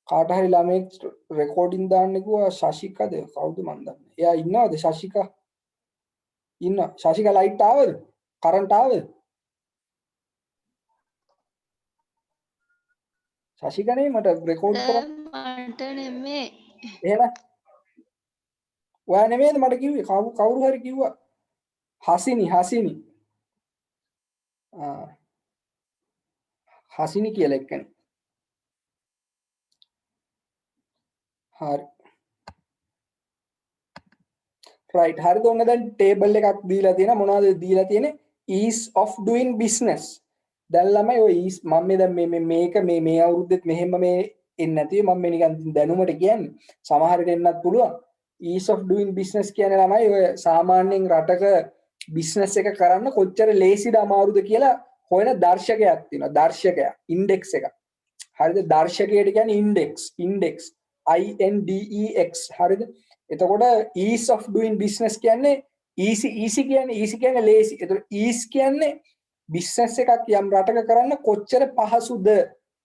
කාට හරි ළමෙක් රෙකෝඩින් දාන්න කිව්වා ශශිකද කවුද මන් දන්නේ. එයා ඉන්නවද ශශිකා? ඉන්න. ශශිකා ලයිට් ආවද? කරන්ට් ආවද? ශශිකා නේ මට රෙකෝඩ් කරන්න. මට නෙමේ. එහෙම. ඔයා නෙමෙයිද මට කිව්වේ? කවුරු හරි කිව්වා. හසිනි. හසිනි කියලා එක්කනේ. හරි. right හරිද? ඔන්න දැන් ටේබල් එකක් දීලා තියෙනවා. මොනවද දීලා තියෙන්නේ? ease of doing business. දැන් ළමයි ඔය ease මම දැන් මේක මේ අවුරුද්දෙත් මෙහෙම මේ එන්නේ නැති මම මේ නිකන් දැනුමට කියන්නේ. සමහරට එන්නත් පුළුවන්. ease of doing business කියන්නේ ළමයි ඔය සාමාන්‍යයෙන් රටක business එක කරන්න කොච්චර ලේසිද අමාරුද කියලා හොයන දර්ශකයක් තියෙනවා. දර්ශකයක් index එකක්. හරිද? දර්ශකයට කියන්නේ index INDEX. හරිද? එතකොට ease of doing business කියන්නේ easy කියන්නේ lazy. එතකොට ease කියන්නේ business එකක් යම් රටක කරන්න කොච්චර පහසුද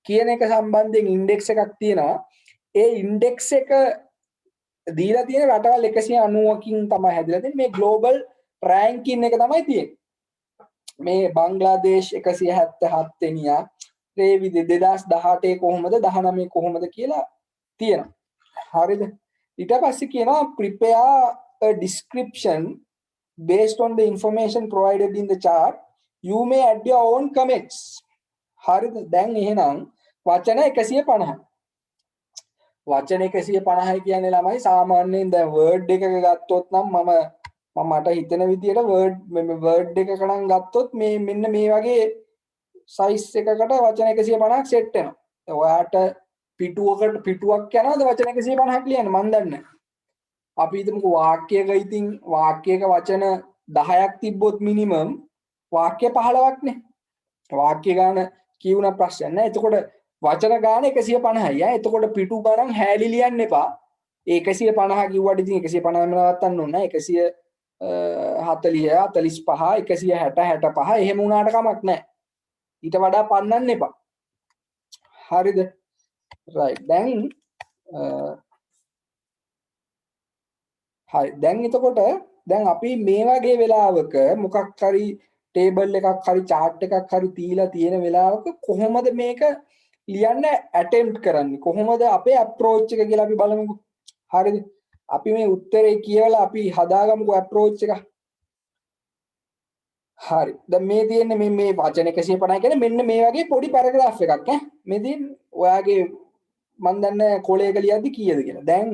කියන එක සම්බන්ධයෙන් index එකක් තියෙනවා. ඒ index එක දීලා තියෙන රටවල් 190කින් තමයි හැදිලා තියෙන්නේ. මේ global ranking එක තමයි තියෙන්නේ. මේ බංග්ලාදේශ 177 වෙනියා, ඒ විදිහ 2018 කොහොමද 19 කොහොමද කියලා තියෙනවා. හරිද? ඊට පස්සේ කියනවා prepare a description based on the information provided in the chart. You may add your own comments. හරිද? දැන් එහෙනම් වචන 150. වචන 150 කියන්නේ ළමයි සාමාන්‍යයෙන් දැන් word එකක ගත්තොත් නම් මට හිතෙන විදියට word එකක නම් ගත්තොත් මේ මෙන්න මේ වගේ size එකකට වචන 150ක් set වෙනවා. ඔයාට පිටුවක් යනවාද වචන 150ක් ලියන්න මන් දන්නේ නැහැ. අපි හිතමුකෝ වාක්‍යයක ඉතින් වාක්‍යයක වචන 10ක් තිබ්බොත් මිනිමම් වාක්‍ය 15ක් නේ. වාක්‍ය ගාන කියුණ ප්‍රශ්න නැහැ. එතකොට වචන ගාන 150යි. එතකොට පිටු ගණන් හැලී ලියන්න එපා. 150 කිව්වට ඉතින් 150 නවත්තන්න ඕනේ නැහැ. 140 45 160 65 එහෙම වුණාට කමක් නැහැ. ඊට වඩා පන්නන්න එපා. හරිද? right දැන් හරි දැන් එතකොට දැන් අපි මේ වගේ වෙලාවක මොකක් හරි ටේබල් එකක් හරි chart එකක් හරි තියලා තියෙන වෙලාවක කොහොමද මේක ලියන්න attempt කරන්නේ කොහොමද අපේ approach එක කියලා අපි බලමුකෝ. හරිද? අපි මේ උත්තරේ කියවලා අපි හදාගමුකෝ approach එක. හරි. දැන් මේ තියෙන්නේ මේ වචන 150 කියන්නේ මෙන්න මේ වගේ පොඩි පැරග්‍රාෆ් එකක් ඈ. මේ තියෙන්නේ ඔයාගේ මන් දන්නේ කොලේක ලියද්දි කීයද කියලා. දැන්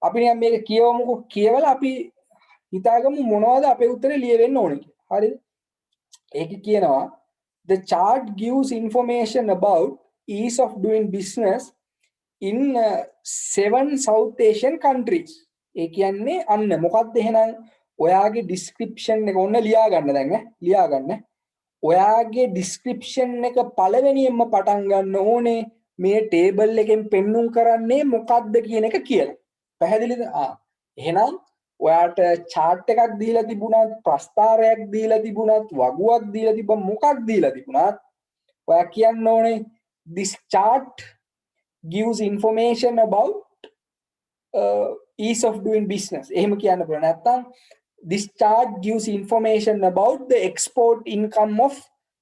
අපි නිකන් මේක කියවමුකෝ. කියවලා අපි හිතාගමු මොනවද අපේ උත්තරේ ලියවෙන්න ඕනේ කියලා. හරිද? ඒක කියනවා the chart gives information about ease of doing business in 7 South Asian countries. ඒ කියන්නේ අන්න මොකක්ද එහෙනම් ඔයාගේ description එක ඔන්න ලියා ගන්න දැන් ලියා ගන්න. ඔයාගේ description එක පළවෙනියෙන්ම පටන් ගන්න ඕනේ මේ table එකෙන් පෙන්눔 කරන්නේ මොකක්ද කියන එක කියලා. පැහැදිලිද? එහෙනම් ඔයාට chart එකක් දීලා තිබුණත් ප්‍රස්තාරයක් දීලා තිබුණත් වගුවක් දීලා තිබ්බ මොකක් දීලා තිබුණත් ඔයා කියන්න ඕනේ this chart gives information about ease of doing business. එහෙම කියන්න පුළුවන්. නැත්නම් this chart gives information about the export income of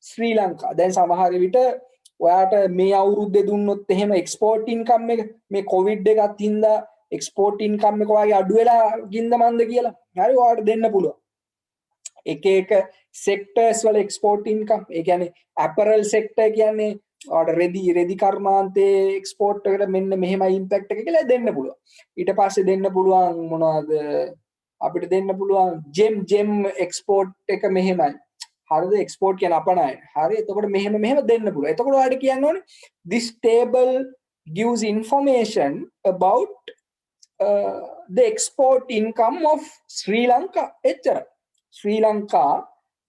Sri Lanka. දැන් සමහර විට ඔයාට මේ අවුරුද්දේ දුන්නොත් එහෙම export income එක මේ covid එකත් හින්දා export income එක වගේ අඩු වෙලා ගින්ද මන්ද කියලා. හරි ඔයාලට දෙන්න පුළුවන්. එක sectors වල export income. ඒ කියන්නේ apparel sector කියන්නේ ඔයාලට රෙදි කර්මාන්තයේ export එකට මෙන්න මෙහෙමයි impact එක කියලා දෙන්න පුළුවන්. ඊට පස්සේ දෙන්න පුළුවන් මොනවද අපිට දෙන්න පුළුවන් gem export එක මෙහෙමයි. හරිද? export කියන අපනයි. හරි. එතකොට මෙහෙම දෙන්න පුළුවන්. එතකොට ඔයාලට කියන්න ඕනේ this table gives information about the export income of Sri Lanka. එච්චර. Sri Lanka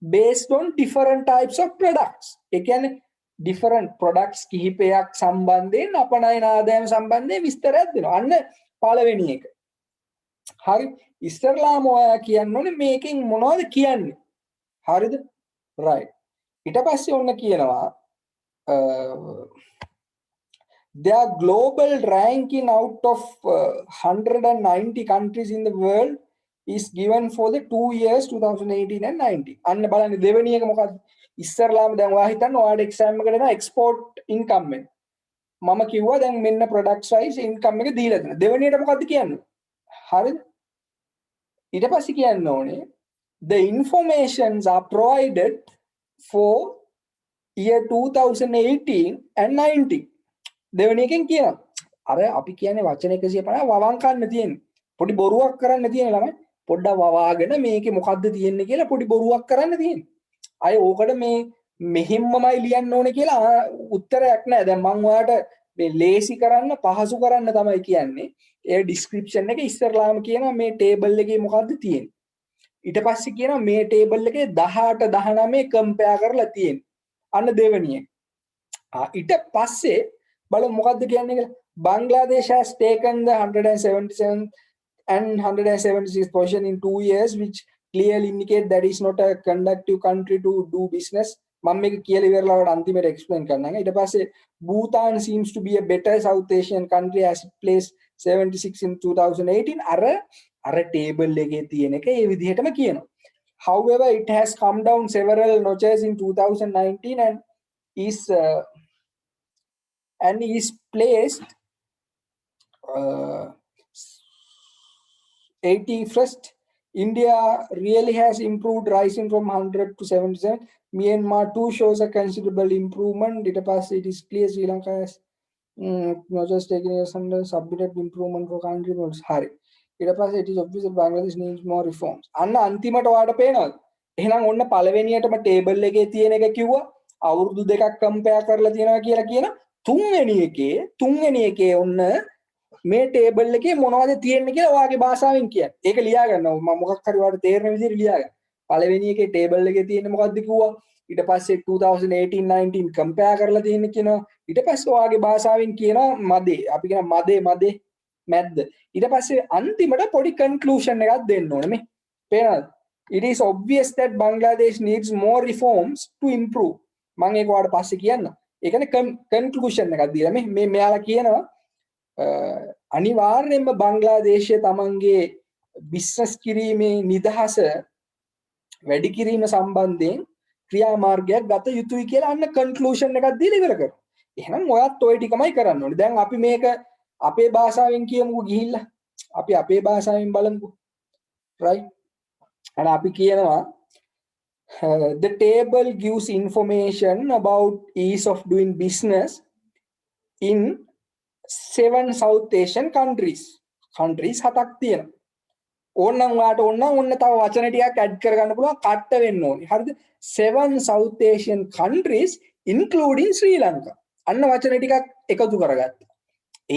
based on different types of products. ඒ කියන්නේ different products කිහිපයක් සම්බන්ධයෙන් අපනයන ආදායම සම්බන්ධයෙන් විස්තරයක් දෙනවා. අන්න පළවෙනි එක. හරි. ඉස්සරලාම ඔයා කියන්න ඕනේ මේකෙන් මොනවද කියන්නේ. හරිද? right. ඊට පස්සේ ඔන්න කියනවා their global ranking out of 190 countries in the world is given for the 2 years 2018 and 19. අන්න බලන්න දෙවෙනි එක මොකක්ද? ඉස්සරලාම දැන් ඔයා හිතන්න ඔයාට එක්සෑම් එකකට එන එක්ස්පෝර්ට් ඉන්කම් එක. මම කිව්වා දැන් මෙන්න ප්‍රොඩක්ට්ස් වයිස් ඉන්කම් එක දීලා දෙනවා. දෙවෙනියට මොකක්ද කියන්නේ? හරිද? ඊට පස්සේ කියන්න ඕනේ the informations are provided for year 2018 and 19. දෙවෙනි එකෙන් කියනවා අර අපි කියන්නේ වචන 150 වවං කන්න තියෙන්නේ. පොඩි බොරුවක් කරන්න තියෙන ළමයි. පොඩ්ඩක් වවාගෙන මේකේ මොකද්ද තියෙන්නේ කියලා පොඩි බොරුවක් කරන්න තියෙන්නේ. අය ඕකට මේ මෙහෙම්මමයි ලියන්න ඕනේ කියලා උත්තරයක් නැහැ. දැන් මම ඔයාලට මේ ලේසි කරන්න පහසු කරන්න තමයි කියන්නේ. ඒ ඩිස්ක්‍රිප්ෂන් එකේ ඉස්සරලාම කියනවා මේ ටේබල් එකේ මොකද්ද තියෙන්නේ. ඊට පස්සේ කියනවා මේ ටේබල් එකේ 18 19 කම්පෙයාර් කරලා තියෙන්නේ. අන්න දෙවෙනි එක. ඊට පස්සේ බලමු මොකද්ද කියන්නේ කියලා. Bangladesh has taken the 177 and 176 position in 2 years, which clearly indicate that is not a conducive country to do business. මම මේක කියලා ඉවරලා වඩ අන්තිමට එක්ස්ප්ලেইন කරන්නම්. ඊට පස්සේ Bhutan seems to be a better South Asian country as it placed 76 in 2018. අර ටේබල් එකේ තියෙන එක ඒ විදිහටම කියනවා. However, it has come down several notches in 2019 and is placed 81st. India really has improved, rising from 100 to 77. Myanmar too shows a considerable improvement. It is clear Sri Lanka has not just taken a submitted improvement for country notes. Hari. It is obvious that Bangladesh needs more reforms. අන්න අන්තිමට ඔයාලට පේනවද? එහෙනම් ඔන්න පළවෙනියටම table එකේ තියෙන එක කිව්වා. අවුරුදු දෙකක් කම්පෙයාර් කරලා තියෙනවා කියලා කියන තුන්වෙනි එකේ ඔන්න මේ ටේබල් එකේ මොනවද තියෙන්නේ කියලා ඔයාගේ භාෂාවෙන් කියන්න. ඒක ලියා ගන්නවා. මම මොකක් හරි ඔයාලට තේරෙන විදිහට ලියා ගන්න. පළවෙනි එකේ ටේබල් එකේ තියෙන්නේ මොකද්ද කිව්වා. ඊට පස්සේ 2018 19 කම්පෙයාර් කරලා තියෙන්නේ කියනවා. ඊට පස්සේ ඔයාගේ භාෂාවෙන් කියනවා මදේ. අපි කියන මදේ මැද්ද. ඊට පස්සේ අන්තිමට පොඩි කන්ක්ලූෂන් එකක් දෙන්න ඕනේ මේ. පේනවද? It is obvious that Bangladesh needs more reforms to improve. මම ඒක ඔයාලට පස්සේ කියන්නම්. ඒ කියන්නේ කන්ක්ලූෂන් එකක් දීලා මේ මෙයාලා කියනවා අනිවාර්යයෙන්ම බංග්ලාදේශය තමන්ගේ බිස්නස් කිරීමේ නිදහස වැඩි කිරීම සම්බන්ධයෙන් ක්‍රියාමාර්ගයක් ගත යුතුයි කියලා අන්න කන්ක්ලූෂන් එකක් දීලා ඉවර කරනවා. එහෙනම් ඔයත් ඔය ටිකමයි කරන්න ඕනේ. දැන් අපි මේක අපේ භාෂාවෙන් කියමුකෝ ගිහිල්ලා. අපි අපේ භාෂාවෙන් බලමුකෝ. right? and අපි කියනවා the table gives information about ease of doing business in 7 South Asian countries. countries 7ක් තියෙනවා. ඕනනම් ඔයාට ඔන්න තව වචන ටිකක් ඇඩ් කරගන්න පුළුවන් කට්ට වෙන්න ඕනේ. හරිද? 7 South Asian countries including Sri Lanka. අන්න වචන ටිකක් එකතු කරගත්තා.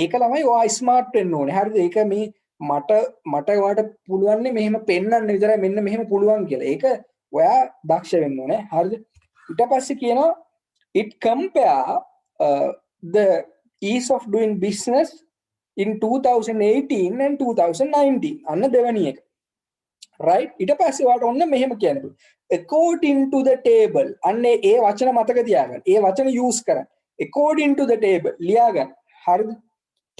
ඒක ළමයි ඔයා ස්මාර්ට් වෙන්න ඕනේ. හරිද? ඒක මේ මට ඔයාට පුළුවන් මෙහෙම පෙන්වන්න විතරයි මෙන්න මෙහෙම පුළුවන් කියලා. ඒක ඔයා දක්ෂ වෙන්න ඕනේ. හරිද? ඊට පස්සේ කියනවා it compare the ease of doing business in 2018 and 2019. අන්න දෙවෙනි එක. right? ඊට පස්සේ ඔයාට ඔන්න මෙහෙම කියන්න පුළුවන්. according to the table. අන්න ඒ වචන මතක තියාගන්න. ඒ වචන use කරන්න. according to the table ලියා ගන්න. හරිද?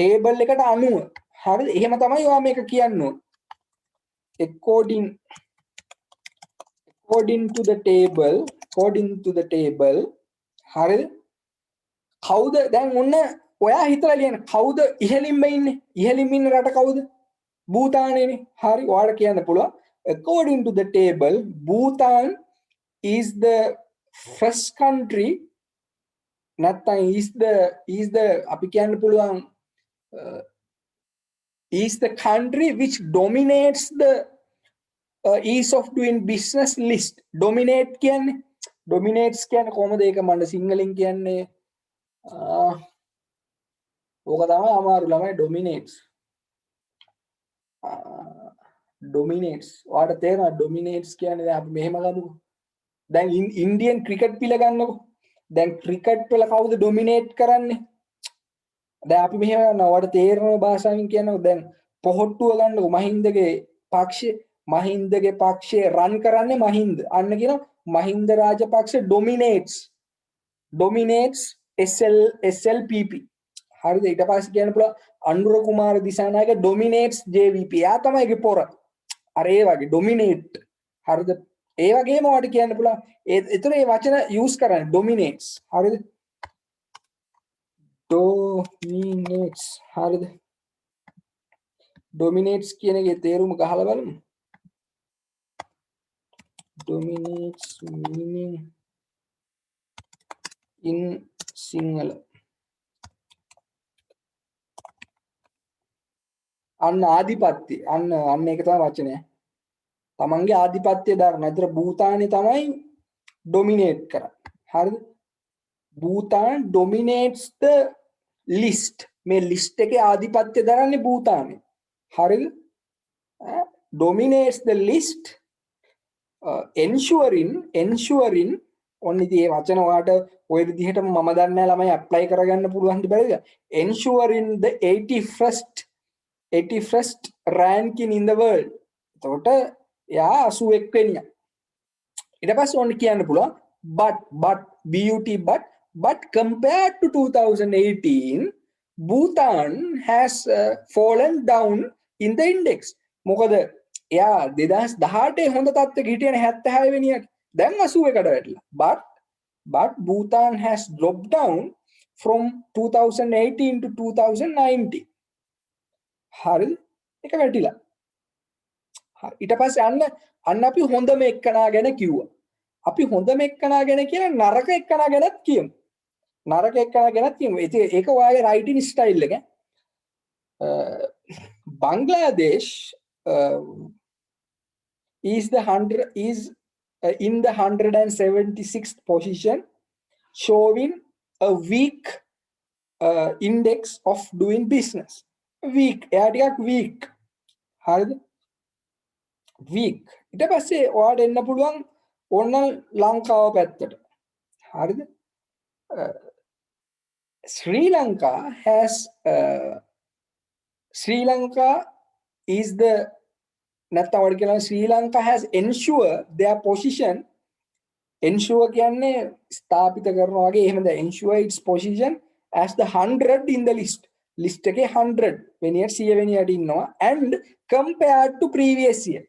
table එකට අනුව. හරිද? එහෙම තමයි ඔයා මේක කියන්න ඕන. according to the table හරිද? කවුද දැන් ඔන්න ඔයා හිතලා ලියන්න කවුද ඉහළින්ම ඉන්නේ? ඉහළින්ම ඉන්න රට කවුද? භූතානේනේ. හරි. ඔයාලට කියන්න පුළුවන් according to the table Bhutan is the first country නැත්නම් is the අපි කියන්න පුළුවන් is the country which dominates the ease of doing business list. dominates කියන්නේ කොහොමද ඒක මම සිංහලෙන් කියන්නේ ඕක තමයි අමාරු ළමයි dominates ඔයාලට තේරෙනවද dominates කියන්නේ දැන් අපි මෙහෙම ගමුකෝ දැන් ඉන්දියන් ක්‍රිකට් පිළ ගන්නකෝ දැන් ක්‍රිකට් වල කවුද dominate කරන්නේ දැන් අපි මෙහෙම ගන්නවා ඔයාලට තේරෙන භාෂාවෙන් කියනවා දැන් පොහොට්ටුව ගන්නකෝ මහින්දගේ පක්ෂය රන් කරන්නේ මහින්ද අන්න කියනවා මහින්ද රාජපක්ෂ dominates SLPP හරිද ඊට පස්සේ කියන්න පුළුවන් අනුර කුමාර දිසානායක dominates JVP එයා තමයි ඒකේ පොර අර ඒ වගේ dominate හරිද ඒ වගේම ඔයාලට කියන්න පුළුවන් ඒතර මේ වචන use කරන්න dominates හරිද dominates හරිද dominates කියන එකේ තේරුම ගහලා බලමු dominates meaning in Sinhala අන්න ආධිපත්‍ය අන්න ඒක තමයි වචනය තමන්ගේ ආධිපත්‍ය දරන. ඒතර භූතානි තමයි dominate කරන්නේ. හරිද? භූතාන dominates the list. මේ list එකේ ආධිපත්‍ය දරන්නේ භූතානි. හරිද? dominates the list ensuring ඔන්න ඉතින් මේ වචන ඔයාලට ওই විදිහටම මම දන්නේ නැහැ ළමයි apply කරගන්න පුළුවන් ද බැරිද? ensuring the 81st ranking in the world. එතකොට එයා 81 වෙනියා. ඊට පස්සේ ඔන්න කියන්න පුළුවන් but compared to 2018 Bhutan has fallen down in the index. මොකද එයා 2018 හොඳ තත්ත්වයක හිටියනේ 76 වෙනියට. දැන් 81කට වැටිලා. But Bhutan has dropped down from 2018 to 2019. හරි ඒක වැටිලා. ඊට පස්සේ අන්න අපි හොඳම එක්කනා ගැන කිව්වා. අපි හොඳම එක්කනා ගැන කියන නරක එක්කනා ගැනත් කියමු. නරක එක්කනා ගැනත් කියමු. ඒක ඔයාගේ රයිටින් ස්ටයිල් එක. Bangladesh is in the 176th position showing a weak index of doing business. Weak එයා ටිකක් weak. හරිද? weak ඊට පස්සේ ඔයාලට එන්න පුළුවන් ඕන ලංකාව පැත්තට හරිද Sri Lanka is the නැත්නම් වඩ කියලා Sri Lanka has ensure their position ensure කියන්නේ ස්ථාපිත කරනවා වගේ එහෙමද ensure its position as the 100 in the list එකේ 100 වෙනියට 100 වෙනියට ඉන්නවා and compared to previous year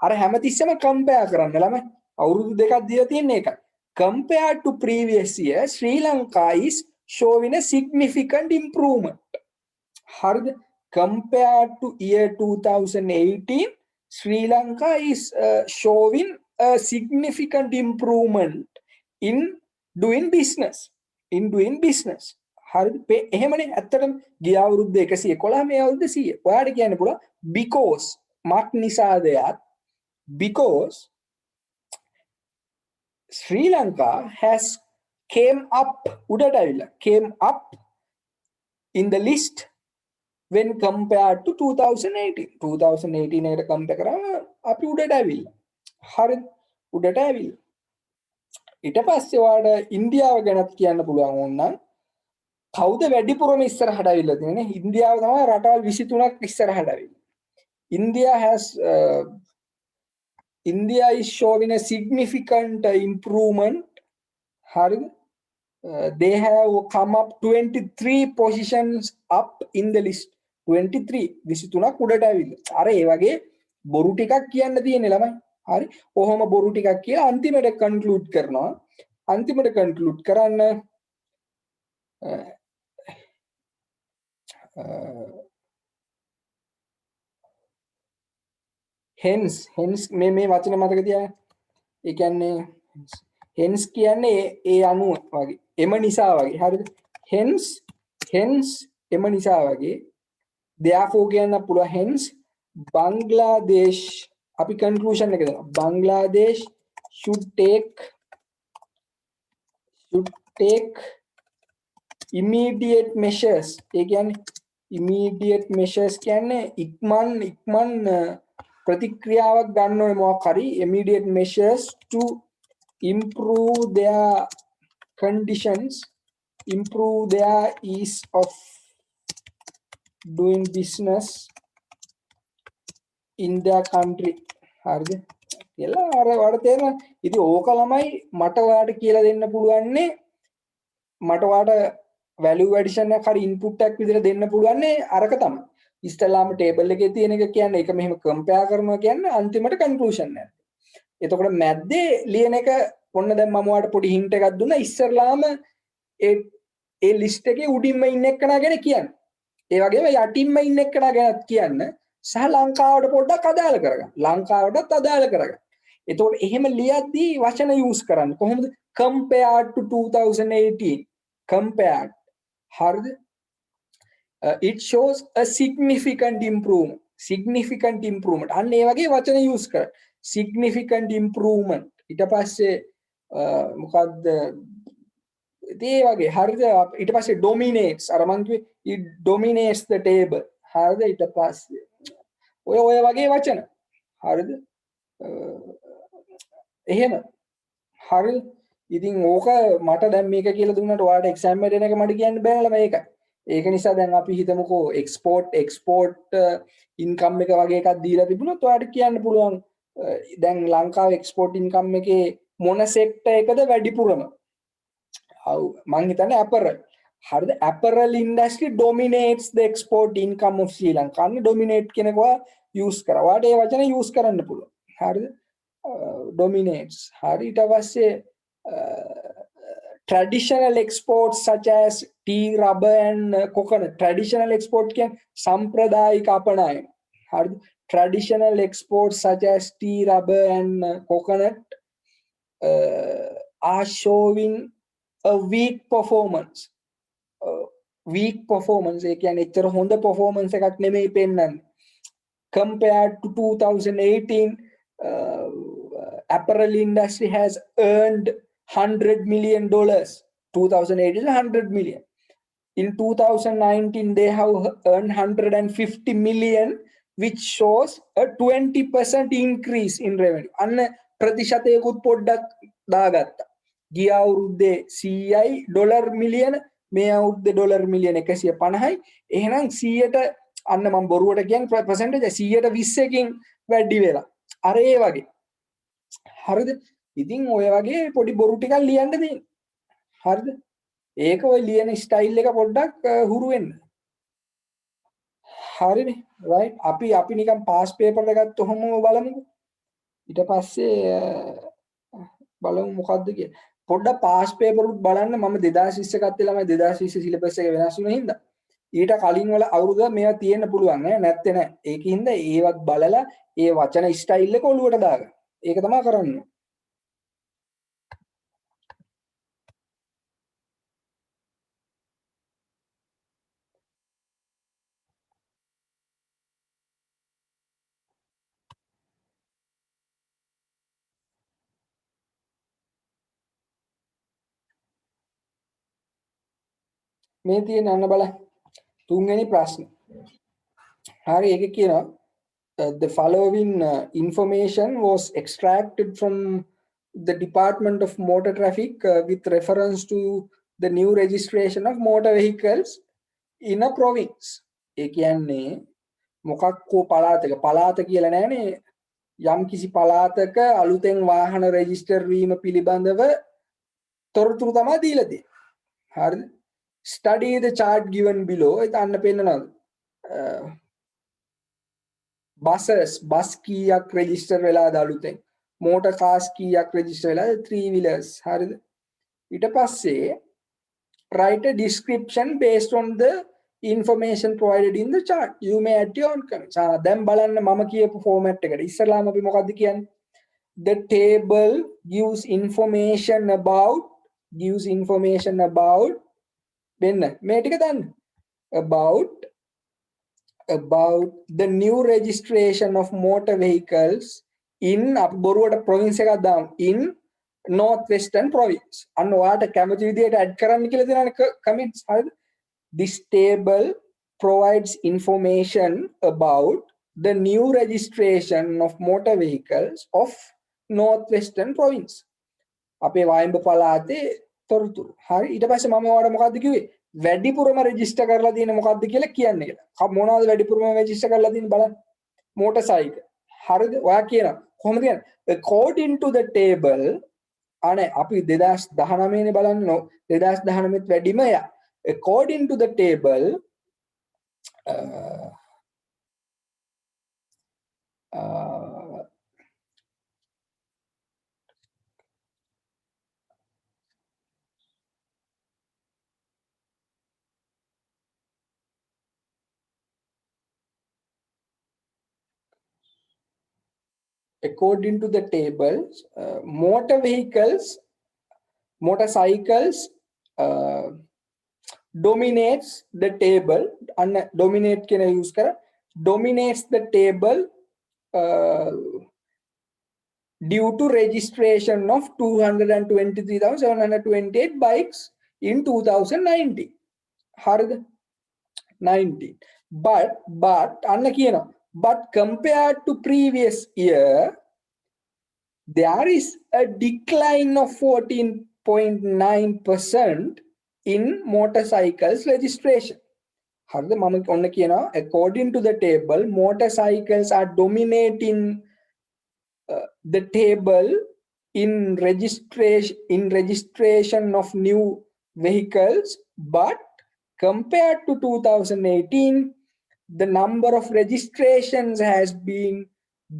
අර හැමතිස්සෙම compare කරන්න ළමයි අවුරුදු දෙකක් දීලා තියෙන එකයි compared to previous year Sri Lanka is showing a significant improvement හරිද compared to year 2018 Sri Lanka is showing a significant improvement in doing business හරිද එහෙමනේ ඇත්තටම ගිය අවුරුද්ද 111 මේ අවුරුද්ද 100 ඔයාලට කියන්න පුළුවන් because මක් නිසාද යාත් because Sri Lanka has came up in the list when compared to 2018 එකට compare කරාම අපි උඩට ඇවිල්ලා හරිද උඩට ඇවිල්ලා ඊට පස්සේ ඔයාලට ඉන්දියාව ගැනත් කියන්න පුළුවන් ඕනනම් කවුද වැඩිපුරම ඉස්සරහට ඇවිල්ලා තියෙන්නේ ඉන්දියාව තමයි රටවල් 23ක් ඉස්සරහට ඇවිල්ලා India is showing a significant improvement. They have come up 23 positions up in the list. 23 23ක් උඩට ඇවිල්ලා. අර ඒ වගේ බොරු ටිකක් කියන්න තියෙන්නේ ළමයි. හරි. කොහොම බොරු ටිකක් කියලා අන්තිමට කන්ක්ලූඩ් කරනවා. අන්තිමට කන්ක්ලූඩ් කරන්න hence මේ වචන මතක තියාගන්න. ඒ කියන්නේ hence කියන්නේ ඒ අනුව වගේ. එම නිසා වගේ. හරිද? hence එම නිසා වගේ. therefore කියන්න පුළුවන් hence Bangladesh අපි conclusion එක දෙනවා. Bangladesh should take immediate measures. ඒ කියන්නේ immediate measures කියන්නේ ඉක්මන් ප්‍රතික්‍රියාවක් ගන්න ඕනේ මොකක් හරි immediate measures to improve their conditions improve their ease of doing business in their country හරිද කියලා අර තේරෙනවා ඉතින් ඕක ළමයි මට ඔයාලට කියලා දෙන්න පුළුවන්නේ මට ඔයාලට value addition එක හරි input එකක් විදිහට දෙන්න පුළුවන් නේ අරක තමයි. ඉස්සෙල්ලාම table එකේ තියෙන එක කියන්නේ ඒක මෙහෙම compare කරනවා කියන්නේ අන්තිමට conclusion එක. එතකොට මැද්දේ ලියන එක ඔන්න දැන් මම ඔයාලට පොඩි hint එකක් දුන්නා. ඉස්සෙල්ලාම ඒ list එකේ උඩින්ම ඉන්න එක්කනා ගැන කියන්න. ඒ වගේම යටින්ම ඉන්න එක්කනා ගැනත් කියන්න. සහ ලංකාවට පොඩ්ඩක් අදාළ කරගන්න. ලංකාවටත් අදාළ කරගන්න. එතකොට එහෙම ලියද්දී වචන use කරන්න. කොහොමද? compared to 2018. compared. හරිද? It shows a significant improvement. significant improvement. අන්න ඒ වගේ වචන use කරන්න. significant improvement. ඊට පස්සේ මොකද්ද? ඒ වගේ හරිද? ඊට පස්සේ dominates. අර මං කිව්වේ it dominates the table. හරිද? ඊට පස්සේ ඔය වගේ වචන. හරිද? එහෙම. හරිද? ඉතින් ඕක මට දැන් මේක කියලා දුන්නාට ඔයාලට එක්සෑම් එක දෙන එක මට කියන්න බෑනලා මේකයි. ඒක නිසා දැන් අපි හිතමුකෝ එක්ස්පෝර්ට් ඉන්කම් එක වගේ එකක් දීලා තිබුණොත් ඔයාලට කියන්න පුළුවන් දැන් ලංකාවේ එක්ස්පෝර්ට් ඉන්කම් එකේ මොන සෙක්ටර් එකද වැඩිපුරම? මං හිතන්නේ apparel. හරිද? apparel industry dominates the export income of Sri Lanka. අන්න dominate කියනක use කරා. ඔයාලට ඒ වචන use කරන්න පුළුවන්. හරිද? dominates. හරි ඊට පස්සේ traditional exports such as tea, rubber and coconut. Traditional export කියන්නේ සම්ප්‍රදායික අපනයන. හරිද? Traditional exports such as tea, rubber and coconut are showing a weak performance. Weak performance ඒ කියන්නේ එච්චර හොඳ performance එකක් නෙමෙයි පෙන්වන්නේ. Compared to 2018, apparel industry has earned $100 million. 2008 is 100 million. In 2019, they have earned 150 million, which shows a 20% increase in revenue. අන්න ප්‍රතිශතයකුත් පොඩ්ඩක් දාගත්තා. ගිය අවුරුද්දේ 100යි ඩොලර් මිලියන, මේ අවුරුද්දේ ඩොලර් මිලියන 150යි. එහෙනම් 100ට අන්න මම බොරුවට කියන්නේ percentage 120කින් වැඩි වෙලා. අර ඒ වගේ. හරිද? ඉතින් ඔය වගේ පොඩි බොරු ටිකක් ලියන්න තියෙනවා. හරිද? ඒක ඔය ලියන ස්ටයිල් එක පොඩ්ඩක් හුරු වෙන්න. හරිනේ. රයිට්. අපි නිකන් පාස් පේපර් එකත් ඔහොම බලමුකෝ. ඊට පස්සේ බලමු මොකද්ද කියලා. පොඩ්ඩක් පාස් පේපර් උත් බලන්න. මම 2020 එකත් ළමයි 2020 සිලබස් එක වෙනස් වුණා හින්දා. ඊට කලින් වල අවුරුද්ද මේවා තියෙන්න පුළුවන් ඈ නැත්තේ නෑ. ඒකින්ද ඒවත් බලලා ඒ වචන ස්ටයිල් එක ඔලුවට දාගන්න. ඒක තමයි කරන්නේ. මේ තියෙන අන්න බලන්න. තුන්වෙනි ප්‍රශ්න. හරි ඒක කියනවා the following information was extracted from the Department of Motor Traffic with reference to the new registration of motor vehicles in a province. ඒ කියන්නේ මොකක්කෝ පළාත කියලා නෑනේ. යම් කිසි පළාතක අලුතෙන් වාහන රෙජිස්ටර් වීම පිළිබඳව තොරතුරු තමයි දීලා තියෙන්නේ. හරිද? Study the chart given below. ඒක අන්න පෙන්නනවා. buses bus කීයක් රෙජිස්ටර් වෙලාද අලුතෙන්? motor cars කීයක් රෙජිස්ටර් වෙලාද? 3 wheelers. හරිද? ඊට පස්සේ write a description based on the information provided in the chart. You may add your own comments. දැන් බලන්න මම කියපු format එකට. ඉස්සරලාම අපි මොකද්ද කියන්නේ? The table gives information about මෙන්න මේ ටික දාන්න. about the new registration of motor vehicles in අපි බොරුවට province එකක් දාමු. in northwestern province. අන්න ඔයාලට කැමති විදිහට add කරන්න කියලා දෙනවනේ comments. හරිද? This table provides information about the new registration of motor vehicles of northwestern province. අපේ වායඹ පළාතේ තොරතුරු. හරි ඊට පස්සේ මම ඔයාලට මොකද්ද කිව්වේ? වැඩිපුරම රෙජිස්ටර් කරලා තියෙන මොකද්ද කියලා කියන්න කියලා. මොනවද වැඩිපුරම රෙජිස්ටර් කරලා තියෙන්නේ බලන්න. Motor cycle. හරිද? ඔයා කියනවා කොහොමද කියන්නේ? according to the table අනේ අපි 2019 නේ බලන්න 2019 වැඩිම යා according to the table, according to the tables, motorcycles dominates the table, and dominate can I use kara, dominates the table due to registration of 223,728 bikes in 2019. Harad 19. But compared to previous year, there is a decline of 14.9% in motorcycles registration. According to the table, motorcycles are dominating the table in registration of new vehicles, but compared to 2018, the number of registrations has been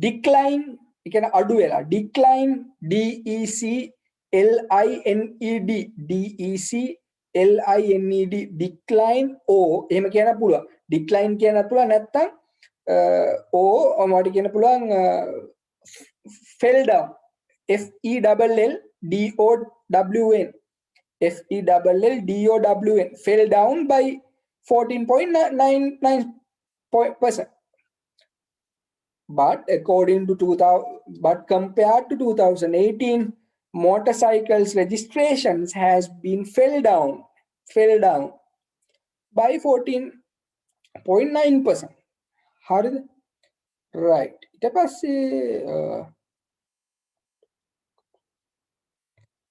declined. Decline, DECLINED, decline O එහෙම කියන්න පුළුවන්. decline කියන්න පුළුවන් නැත්නම් O මට කියන්න පුළුවන් fell down, FELLDOWN, fell down by 14.99%. But compared to 2018, motorcycles registrations has been fell down by 14.9%. හරිද? right. ඊට පස්සේ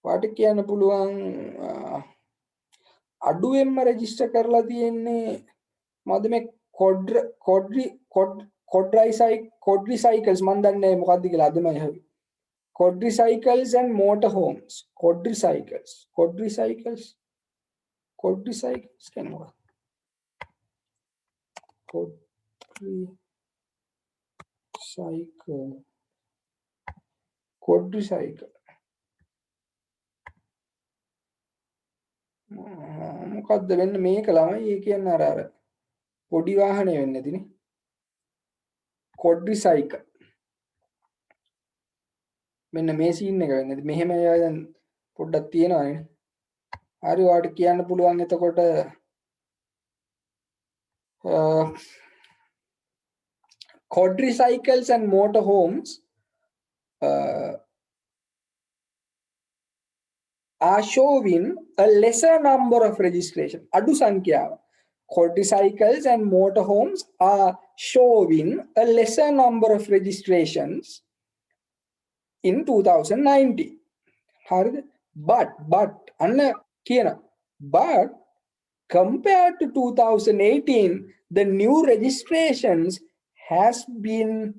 වාට කියන්න පුළුවන් අඩුවෙන්ම රෙජිස්ටර් කරලා තියෙන්නේ මොකද මේ quadricycles මන් දන්නේ මොකක්ද කියලා අදම ඇහුවේ. quadricycles and motorhomes. quadricycles කියන්නේ මොකක්ද? quadricycle මොකක්ද වෙන්නේ මේක ළමයි ඒ කියන්නේ අර පොඩි වාහනේ වෙන්නේ නැතිනේ. quadricycle මෙන්න මේ සීන් එක වෙන්නේ. මෙහෙම ඒවා දැන් පොඩ්ඩක් තියෙනවානේ. හරි ඔයාලට කියන්න පුළුවන් එතකොට quadricycles and motorhomes are showing a lesser number of registration. Adu sankhyaව. Quadricycles and motorhomes are showing a lesser number of registrations in 2019. හරිද? but compared to 2018, the new registrations has been